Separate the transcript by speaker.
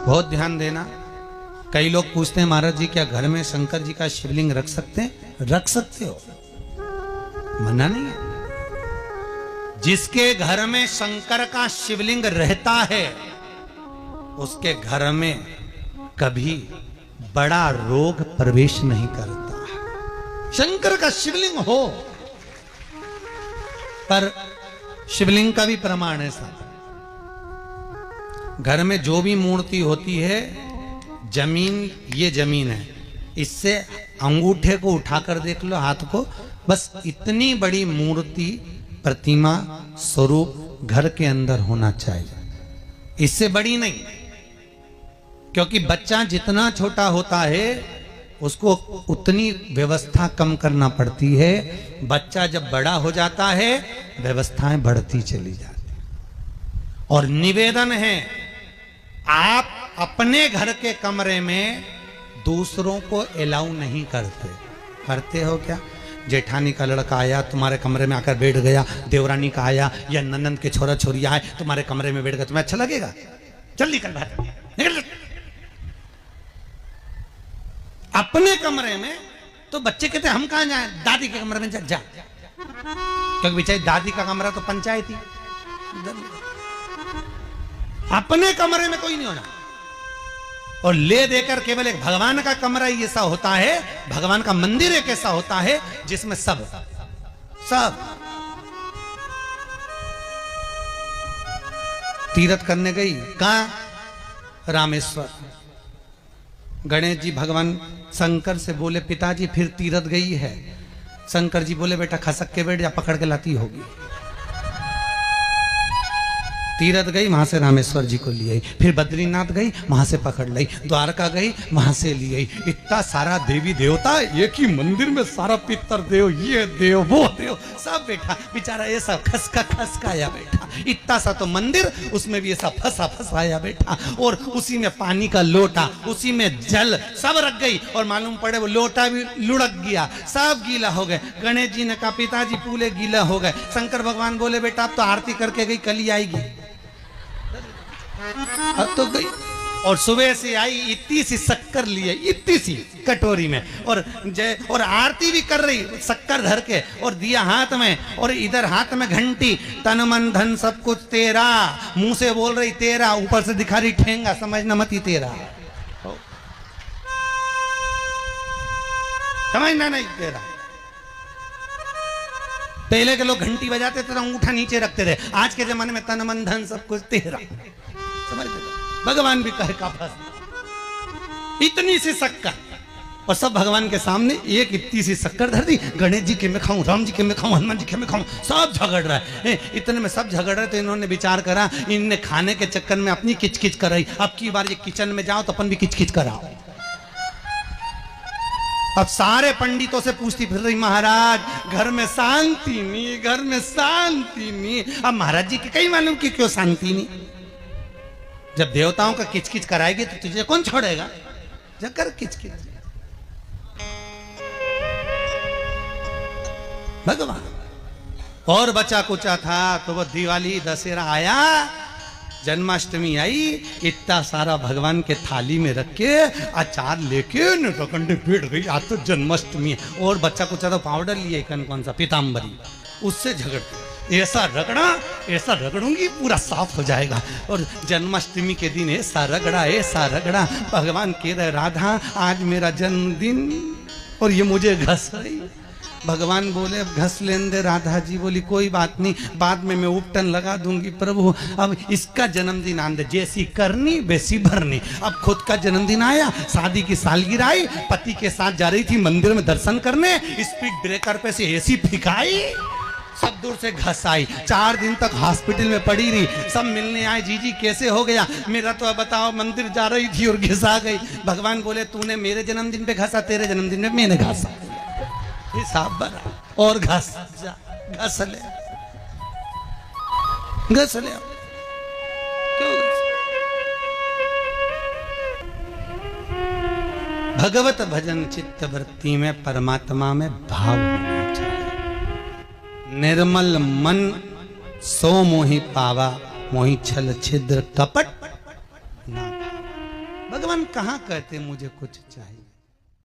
Speaker 1: बहुत ध्यान देना। कई लोग पूछते हैं महाराज जी क्या घर में शंकर जी का शिवलिंग रख सकते हैं? रख सकते हो, मना नहीं है। जिसके घर में शंकर का शिवलिंग रहता है उसके घर में कभी बड़ा रोग प्रवेश नहीं करता। शंकर का शिवलिंग हो, पर शिवलिंग का भी प्रमाण है साहब। घर में जो भी मूर्ति होती है, जमीन ये जमीन है, इससे अंगूठे को उठाकर देख लो, हाथ को, बस इतनी बड़ी मूर्ति, प्रतिमा, स्वरूप घर के अंदर होना चाहिए, इससे बड़ी नहीं। क्योंकि बच्चा जितना छोटा होता है उसको उतनी व्यवस्था कम करना पड़ती है। बच्चा जब बड़ा हो जाता है व्यवस्थाएं बढ़ती चली जाती। और निवेदन है, आप अपने घर के कमरे में दूसरों को अलाउ नहीं करते। करते हो क्या? जेठानी का लड़का आया तुम्हारे कमरे में आकर बैठ गया, देवरानी का आया या ननंद के छोरा छोरी आए तुम्हारे कमरे में बैठ गया, तुम्हें अच्छा लगेगा? चल निकल बाहर, निकल। अपने कमरे में तो बच्चे कहते हम कहां जाएं? दादी के कमरे में जा, क्योंकि बेचारी दादी का कमरा तो पंचायती। अपने कमरे में कोई नहीं होना। और ले देकर केवल एक भगवान का कमरा ही ऐसा होता है, भगवान का मंदिर एक ऐसा होता है जिसमें सब तीर्थ करने गई। कहां? रामेश्वर। गणेश जी भगवान शंकर से बोले पिताजी फिर तीर्थ गई है। शंकर जी बोले बेटा खसक के बैठ जा, पकड़ के लाती होगी। तीर्थ गई, वहां से रामेश्वर जी को ले आई, फिर बद्रीनाथ गई, वहां से पकड़ लाई, द्वारका गई, वहां से ले आई। इतना सारा देवी देवता एक ही मंदिर में, सारा पितर देव, ये देव वो देव सब बैठा, बेचारा ऐसा खसकाया बैठा। इतना सा तो मंदिर, उसमें भी ऐसा फंसाया बैठा। और उसी में पानी का लोटा, उसी में जल सब रख गई, और मालूम पड़े वो लोटा भी लुढ़क गया, सब गीला हो गए। गणेश जी ने कहा पिताजी पूरे गीला हो गए। शंकर भगवान बोले बेटा अब तो आरती करके गई, कल ही आएगी। अब तो गई, और सुबह से आई, इतनी सी शक्कर लिए, इतनी सी कटोरी में, और आरती भी कर रही शक्कर धर के, और दिया हाथ में, और इधर हाथ में घंटी, तन मन धन सब कुछ तेरा, मुंह से बोल रही तेरा, ऊपर से दिखा रही ठेंगा, समझना मत ही तेरा, समझना नहीं तेरा। पहले के लोग घंटी बजाते थे तो अंगूठा नीचे रखते थे, आज के जमाने में तन मन धन सब कुछ तेरा, समझ गए? भगवान भी कहे का फंस, इतनी सी शक्कर, और सब भगवान के सामने एक इतनी सी शक्कर धर दी। गणेश जी के मैं खाऊं, राम जी के मैं खाऊं, हनुमान जी के मैं खाऊं, सब झगड़ रहा है। इतने में सब झगड़ रहे तो इन्होंने विचार करा, इनने खाने के चक्कर में अपनी किचकिच कराई, अब की बार ये किचन में जाओ तो अपन भी किचकिच कराओ। अब सारे पंडितों से पूछती फिर रही, महाराज घर में शांति नहीं, घर में शांति नहीं। अब महाराज जी के कहीं मालूम कि क्यों शांति नहीं? जब देवताओं का किचकिच कराएगी तो तुझे कौन छोड़ेगा? जकर किचकिच भगवान। और बचा कुचा था तो वो दिवाली दशहरा आया, जन्माष्टमी आई, इतना सारा भगवान के थाली में रख के अचार लेके नटखंडे बैठ गई, आज तो जन्माष्टमी है। और बच्चा कुचा तो पाउडर लिए कौन सा पीताम्बरी, उससे झगड़ते, ऐसा रगड़ूंगी पूरा साफ हो जाएगा। और जन्माष्टमी के दिन ऐसा रगड़ा, भगवान कह रहे राधा आज मेरा जन्मदिन और ये मुझे घस रही। भगवान बोले घस लेने दे। राधा जी बोली कोई बात नहीं, बाद में मैं उपटन लगा दूंगी प्रभु, अब इसका जन्मदिन आने दे, जैसी करनी वैसी भरनी। अब खुद का जन्मदिन आया, शादी की सालगिरह आई, पति के साथ जा रही थी मंदिर में दर्शन करने, स्पीड ब्रेकर पे से ऐसी फिकाई, सब दूर से घस आई। 4 दिन तक हॉस्पिटल में पड़ी रही, सब मिलने आए, जीजी कैसे हो गया? मेरा तो बताओ मंदिर जा रही थी और घिसा गई। भगवान बोले तूने मेरे जन्मदिन पे घसा, तेरे जन्मदिन में मैंने घासा, हिसाब बना और घस ले क्यों? भगवत भजन चित्त वृत्ति में परमात्मा में भाव होना चाहिए। निर्मल मन सो मोहि पावा, मोहि छल छिद्र कपट ना। भगवान कहाँ कहते मुझे कुछ चाहिए।